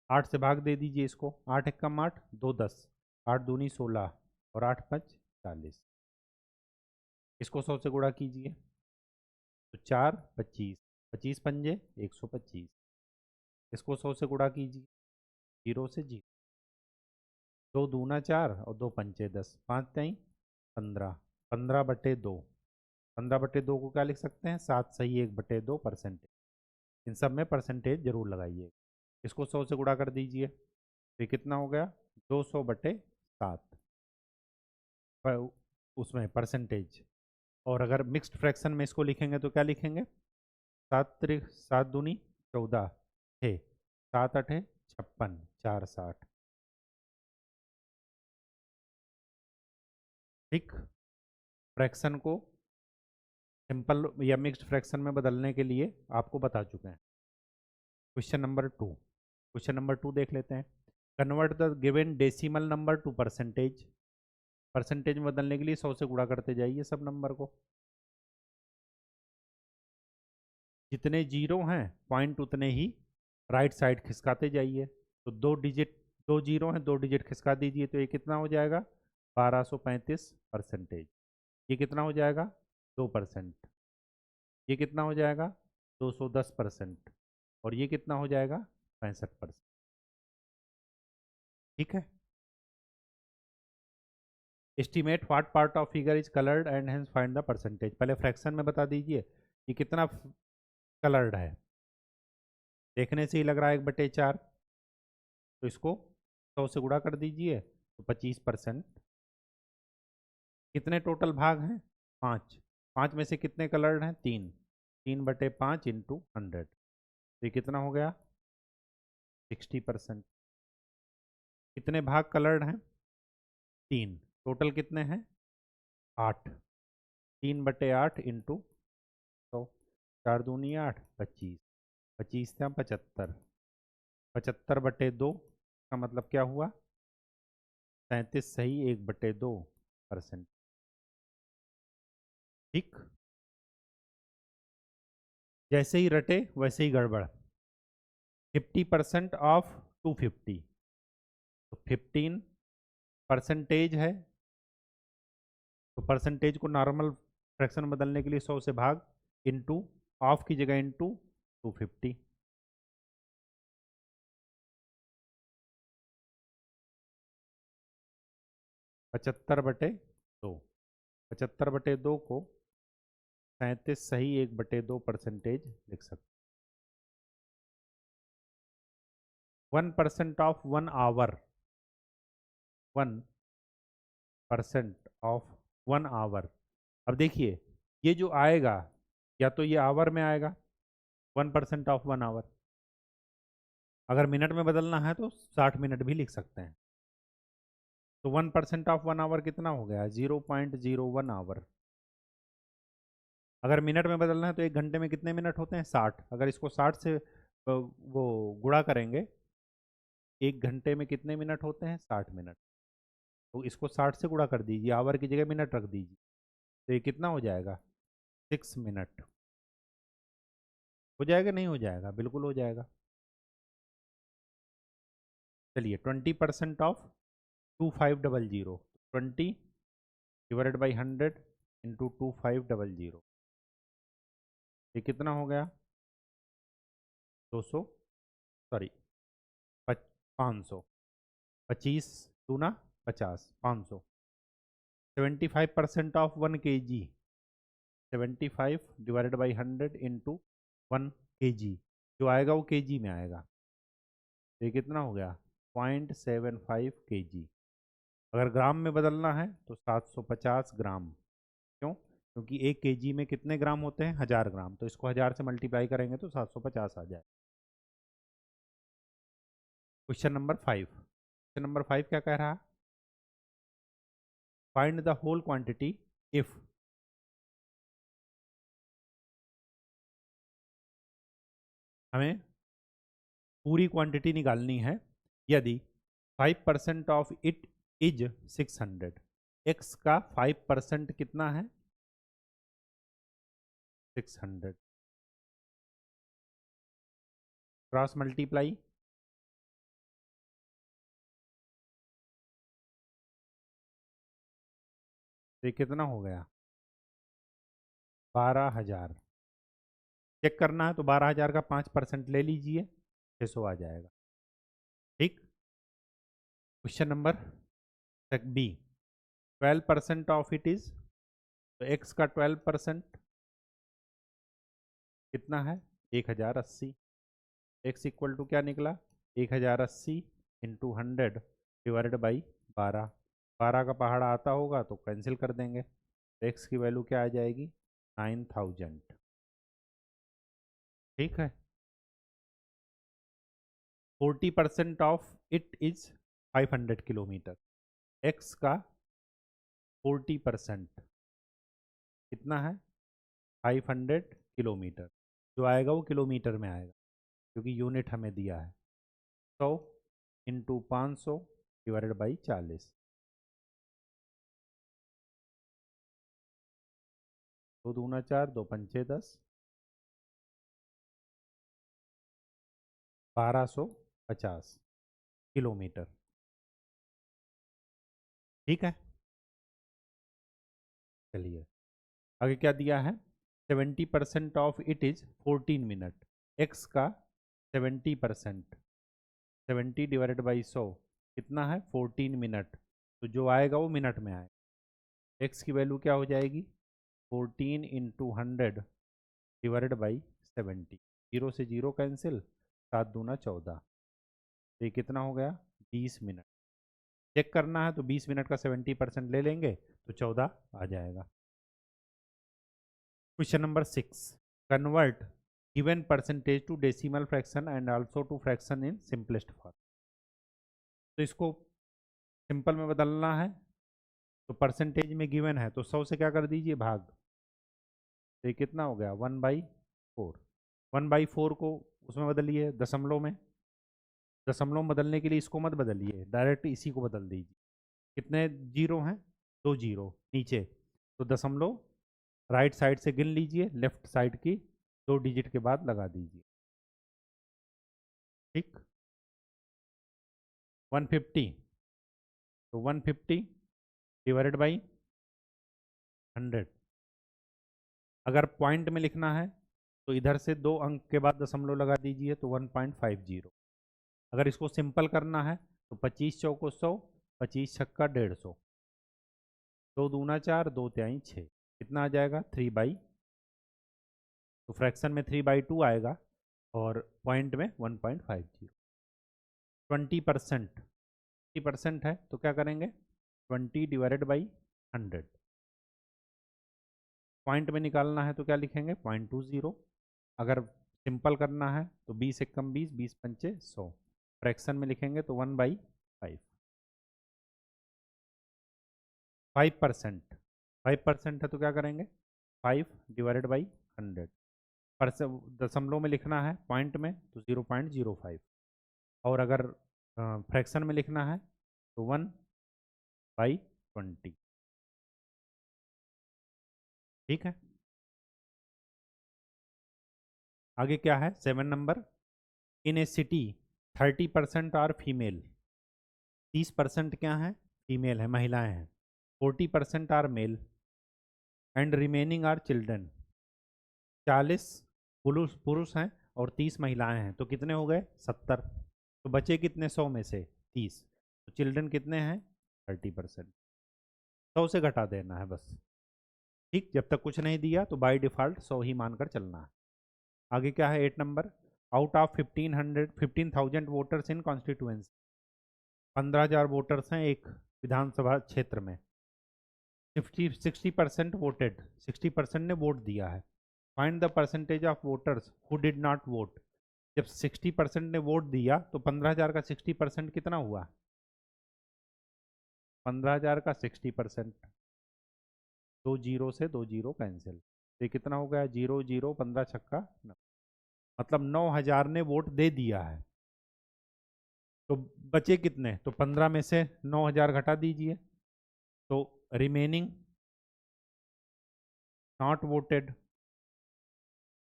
8 से भाग दे दीजिए इसको। 8 एकम 8, 2 10, 8 दूनी 16 और 8 5 40। इसको 100 से गुणा कीजिए। तो 4 25, 25 पंजे 125। इसको 100 से गुणा कीजिए। 0 से 0, 2 दूना 4 और 2 पंचे 10, 5 तीन 15, 15/2। 15/2 को क्या लिख सकते हैं? 7 सही 1/2 परसेंटेज। इन सब में परसेंटेज जरूर लगाइए। इसको 100 से गुणा कर दीजिए। तो ये कितना हो गया? 200/7 उसमें परसेंटेज। और अगर मिक्स्ड फ्रैक्शन में इसको लिखेंगे तो क्या लिखेंगे? 7 दूनी 14, 6 7 8 56, 4 60। ठीक। फ्रैक्शन को सिंपल या मिक्स्ड फ्रैक्शन में बदलने के लिए आपको बता चुके हैं। क्वेश्चन नंबर 2 देख लेते हैं। Convert the given decimal number two percentage. Percentage में बदलने के लिए 100 से गुणा करते जाइए सब नंबर को। जितने जीरो हैं पॉइंट उतने ही राइट साइड खिसकाते जाइए। तो 2 डिजिट, 2 जीरो हैं, 2 डिजिट खिसका दीजिए। तो ये कितना हो जाएगा? 1235 परसेंटेज। ये कितना हो जाएगा? 2%। ये कितना हो जाएगा? 210%। और ये कितना हो जाएगा? 65%। ठीक है। Estimate what part of figure is coloured and hence find the percentage. पहले फ्रैक्शन में बता दीजिए कि कितना कलर्ड है। देखने से ही लग रहा है 1/4। तो इसको 100 से गुणा कर दीजिए। तो 25%। कितने टोटल भाग हैं? 5। 5 में से कितने कलर्ड हैं? 3। 3/5 इंटू 100। तो ये कितना हो गया? 60%। कितने भाग कलर्ड हैं? 3। टोटल कितने हैं? 8। 3/8 इंटू 100, 4 दूनी 8, 25, 25 था 75। 75/2 का मतलब क्या हुआ? 37 सही 1/2%। ठीक। जैसे ही रटे वैसे ही गड़बड़। 50% ऑफ 250, तो 15 परसेंटेज है। तो परसेंटेज को नॉर्मल फ्रैक्शन में बदलने के लिए 100 से भाग, इंटू, ऑफ की जगह इंटू 250। 75/2। 75/2 को 37 सही 1/2% लिख सकते। 1% ऑफ 1 आवर, 1% ऑफ 1 आवर। अब देखिए ये जो आएगा या तो ये आवर में आएगा, 1% ऑफ 1 आवर। अगर मिनट में बदलना है तो 60 मिनट भी लिख सकते हैं। तो 1% ऑफ 1 आवर कितना हो गया? 0.01 आवर। अगर मिनट में बदलना है तो 1 घंटे में कितने मिनट होते हैं? 60। अगर इसको 60 से वो गुणा करेंगे, 1 घंटे में कितने मिनट होते हैं? 60 मिनट। तो इसको 60 से गुणा कर दीजिए, आवर की जगह मिनट रख दीजिए, तो ये कितना हो जाएगा? 6 मिनट। हो जाएगा नहीं हो जाएगा? बिल्कुल हो जाएगा। चलिए 20% ऑफ 2500, 20/100 इंटू 2500, ये कितना हो गया? 200, सॉरी 500, 25 दूना 50, 500। 75% ऑफ 1 kg, 75/100 इंटू 1 kg, जो आएगा वो kg में आएगा। तो ये कितना हो गया? 0.75 kg। अगर ग्राम में बदलना है तो 750 ग्राम। क्यों? क्योंकि 1 kg में कितने ग्राम होते हैं? 1000 ग्राम। तो इसको 1000 से मल्टीप्लाई करेंगे तो 750 आ जाए। Question number 5। क्वेश्चन नंबर 5 क्या कह रहा है? Find the whole quantity if हमें पूरी क्वांटिटी निकालनी है यदि 5% ऑफ इट इज 600। एक्स का 5% कितना है? 600। क्रॉस मल्टीप्लाई, तो ये कितना हो गया? 12,000। चेक करना है तो 12,000 का 5% ले लीजिए, 600 आ जाएगा। ठीक। Question number B, 12% of it is, तो एक्स का 12% कितना है? 1080। एक्स इक्वल टू क्या निकला? 1080 इंटू 100 डिवाइडेड बाई 12। 12 का पहाड़ा आता होगा तो कैंसिल कर देंगे, तो एक्स की वैल्यू क्या आ जाएगी? 9000। ठीक है। 40% of it is 500 kilometre. X का 40% कितना है? 500 किलोमीटर। जो आएगा वो किलोमीटर में आएगा क्योंकि यूनिट हमें दिया है। 100 इंटू 500 डिवाइडेड बाई 40। 2 दूना 4, 2 पंचे 10, 1250 किलोमीटर। ठीक है। चलिए आगे क्या दिया है? 70% of it is 14 minute. X का 70%, 70 डिवाइडेड बाई 100 कितना है? 14 मिनट। तो जो आएगा वो मिनट में आएगा। एक्स की वैल्यू क्या हो जाएगी? 14 इंटू 100 डिवाइडेड बाई 70। 0 से 0 कैंसिल, 7 दूना 14, तो ये कितना हो गया? 20 मिनट। चेक करना है तो 20 मिनट का 70% ले लेंगे तो 14 आ जाएगा। Question number 6, convert given percentage to decimal fraction and also to fraction in simplest form. तो इसको सिंपल में बदलना है तो परसेंटेज में गिवन है तो 100 से क्या कर दीजिए? भाग। तो ये कितना हो गया? 1/4। 1/4 को उसमें बदलिए दशमलव में। दशमलव में बदलने के लिए इसको मत बदलिए, डायरेक्ट इसी को बदल दीजिए। कितने जीरो हैं? 2 जीरो नीचे, तो दशमलव राइट साइड से गिन लीजिए, लेफ्ट साइड की 2 डिजिट के बाद लगा दीजिए। ठीक। 150, तो 150 डिवाइडेड बाई 100। अगर पॉइंट में लिखना है तो इधर से 2 अंक के बाद दशमलव लगा दीजिए तो 1.50। अगर इसको सिंपल करना है तो 25 चौको 100, 25 छक्का 150, 2 दूना 4, 2 त्याई 6, कितना आ जाएगा 3/, तो फ्रैक्शन में 3/2 आएगा और पॉइंट में 1.50। 20%, 20% है तो क्या करेंगे 20/100। पॉइंट में निकालना है तो क्या लिखेंगे 0.20। अगर सिंपल करना है तो 20 एकम 20, 20 पंचे 100। फ्रैक्शन में लिखेंगे तो 1/5। 5%, 5% है तो क्या करेंगे 5/100। दशमलव में लिखना है पॉइंट में तो 0.05, और अगर फ्रैक्शन में लिखना है तो 1/20। ठीक है, आगे क्या है 7 number. In a city 30% are female, 30% क्या है फीमेल है, महिलाएं हैं। 40% are male and remaining are children. 40 पुरुष पुरुष हैं और 30 महिलाएं हैं, तो कितने हो गए 70। तो बचे कितने 100 में से 30, तो चिल्ड्रन कितने हैं 30%। 100 से घटा देना है बस। ठीक, जब तक कुछ नहीं दिया तो बाय डिफ़ॉल्ट 100 ही मानकर चलना है। आगे क्या है 8 number. Out of 15,000 voters in constituency, 15,000 voters हैं एक विधानसभा क्षेत्र में। 60% वोटेड, 60% ने वोट दिया है। Find the percentage of voters who did not vote. जब 60% ने वोट दिया तो 15,000 का 60% कितना हुआ 15,000 का 60%, 2 जीरो से 2 जीरो कैंसिल, ये कितना हो गया 0 0 15 छक्का 9, मतलब 9,000 ने वोट दे दिया है। तो बचे कितने, तो 15 में से 9,000 घटा दीजिए, तो रिमेनिंग नॉट वोटेड,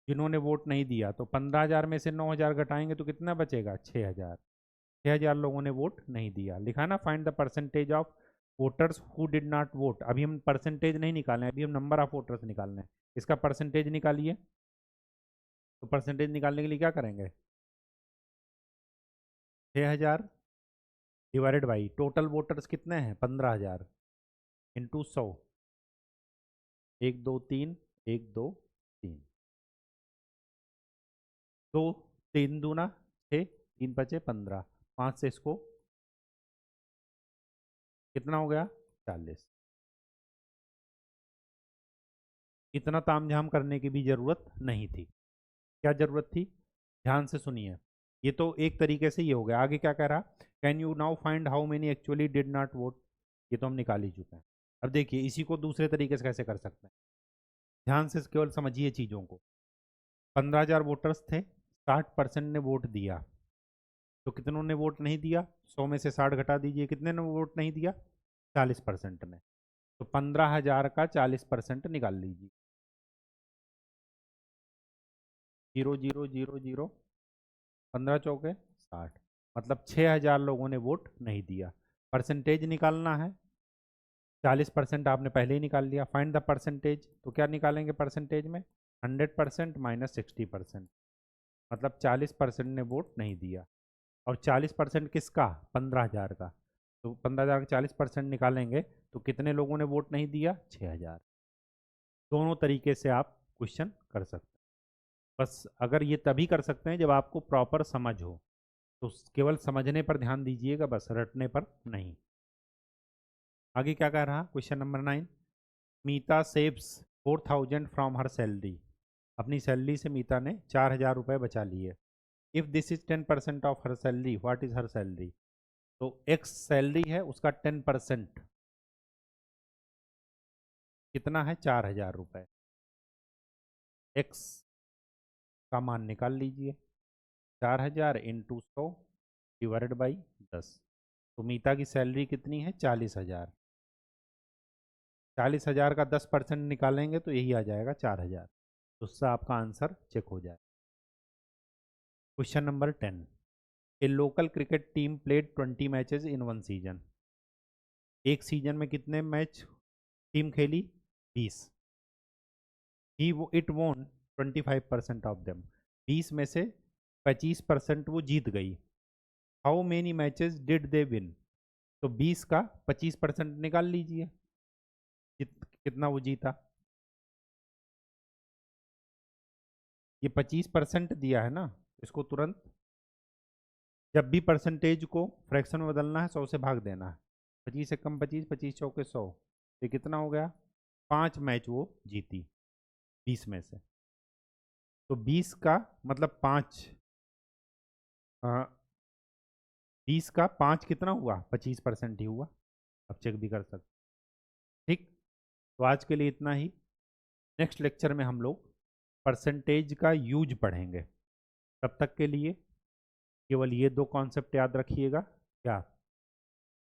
जिन्होंने वोट नहीं दिया। तो 15,000 में से 9,000 घटाएंगे तो कितना बचेगा 6,000। 6,000 लोगों ने वोट नहीं दिया। लिखा ना find the percentage of voters who did not vote. अभी हम परसेंटेज नहीं निकालने, अभी हम नंबर ऑफ वोटर्स निकालने हैं। इसका परसेंटेज निकालिए। तो परसेंटेज निकालने के लिए क्या करेंगे 6,000 डिवाइडेड बाई टोटल वोटर्स कितने हैं 15,000 इंटू 100। 1 2 3, 1 2 3, 2 3 दूना 6, 3 बचे 15, 5 से इसको कितना हो गया 40। इतना तामझाम करने की भी जरूरत नहीं थी। क्या जरूरत थी, ध्यान से सुनिए। ये तो एक तरीके से ये हो गया। आगे क्या कह रहा, can you now find how many actually did not vote. ये तो हम निकाल ही चुके हैं। अब देखिए इसी को दूसरे तरीके से कैसे कर सकते हैं, ध्यान से केवल समझिए चीज़ों को। 15,000 वोटर्स थे, 60% ने वोट दिया, तो कितनों ने वोट नहीं दिया 100 में से 60 घटा दीजिए, कितने ने वोट नहीं दिया 40% ने। तो 15,000 का 40% निकाल लीजिए। 0 0 0 0, 15 चौके 60, मतलब 6,000 लोगों ने वोट नहीं दिया। परसेंटेज निकालना है, 40% आपने पहले ही निकाल लिया। फाइंड द परसेंटेज, तो क्या निकालेंगे परसेंटेज में 100% माइनस 60%, मतलब 40% ने वोट नहीं दिया। और 40% किसका 15,000 का, तो 15,000 का 40% निकालेंगे तो कितने लोगों ने वोट नहीं दिया 6,000। दोनों तरीके से आप क्वेश्चन कर सकते हैं। बस अगर ये तभी कर सकते हैं जब आपको प्रॉपर समझ हो, तो केवल समझने पर ध्यान दीजिएगा, बस रटने पर नहीं। आगे क्या कह रहा क्वेश्चन नंबर 9। मीता सेव्स 4,000 फ्रॉम हर सैलरी। अपनी सैलरी से मीता ने 4,000 रुपये बचा लिए। If this is 10% of her salary, what is her salary. तो एक्स सैलरी है, उसका 10% कितना है 4,000 रुपये। एक्स का मान निकाल लीजिए, 4,000 इंटू 100 डिवाइडेड बाई 10। तो मीता की सैलरी कितनी है 40,000। 40,000 का 10% निकालेंगे तो यही आ जाएगा 4,000। तो उससे आपका आंसर चेक हो जाए। Question number 10। A local cricket team played 20 matches in one season. एक सीजन में कितने मैच टीम खेली 20। इट वोन 25% ऑफ देम, 20 में से 25% वो जीत गई। How many matches did they win. तो 20 का 25% निकाल लीजिए, कितना वो जीता? ये 25% दिया है ना, इसको तुरंत जब भी परसेंटेज को फ्रैक्शन में बदलना है 100 से भाग देना है। 25 से कम 25, 25 चौके 100, ये कितना हो गया? 5 मैच वो जीती 20 में से। तो 20 का मतलब 5, 20 का 5 कितना हुआ? 25% ही हुआ। अब चेक भी कर सकते। ठीक, तो आज के लिए इतना ही। नेक्स्ट लेक्चर में हम लोग परसेंटेज का यूज पढ़ेंगे। तब तक के लिए केवल ये 2 कॉन्सेप्ट याद रखिएगा। क्या?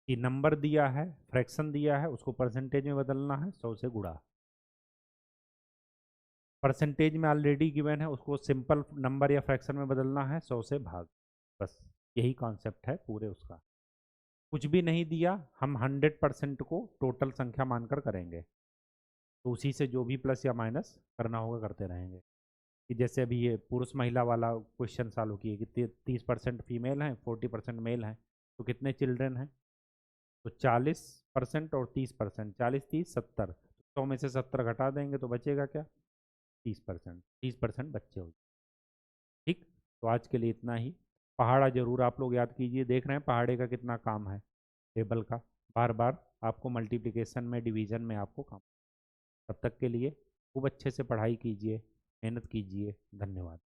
कि नंबर दिया है, फ्रैक्शन दिया है, उसको परसेंटेज में बदलना है 100 से गुणा। परसेंटेज में ऑलरेडी गिवन है, उसको सिंपल नंबर या फ्रैक्शन में बदलना है 100 से भाग। बस यही कॉन्सेप्ट है पूरे उसका। कुछ भी नहीं दिया, हम 100% को टोटल संख्या मानकर करेंगे, तो उसी से जो भी प्लस या माइनस करना होगा करते रहेंगे। कि जैसे अभी ये पुरुष महिला वाला क्वेश्चन सॉल्व किए कि 30% फीमेल हैं, 40% मेल हैं, तो कितने चिल्ड्रन हैं? तो 40% और 30%, 40 30 70, 100 में से 70 घटा देंगे तो बचेगा क्या? 30%। 30% बच्चे हो। ठीक, तो आज के लिए इतना ही। पहाड़ा जरूर आप लोग याद कीजिए, देख रहे हैं पहाड़े का कितना काम है टेबल का, बार बार आपको मल्टीप्लिकेशन में, डिवीजन में आपको काम। तब तक के लिए खूब अच्छे से पढ़ाई कीजिए, मेहनत कीजिए। धन्यवाद।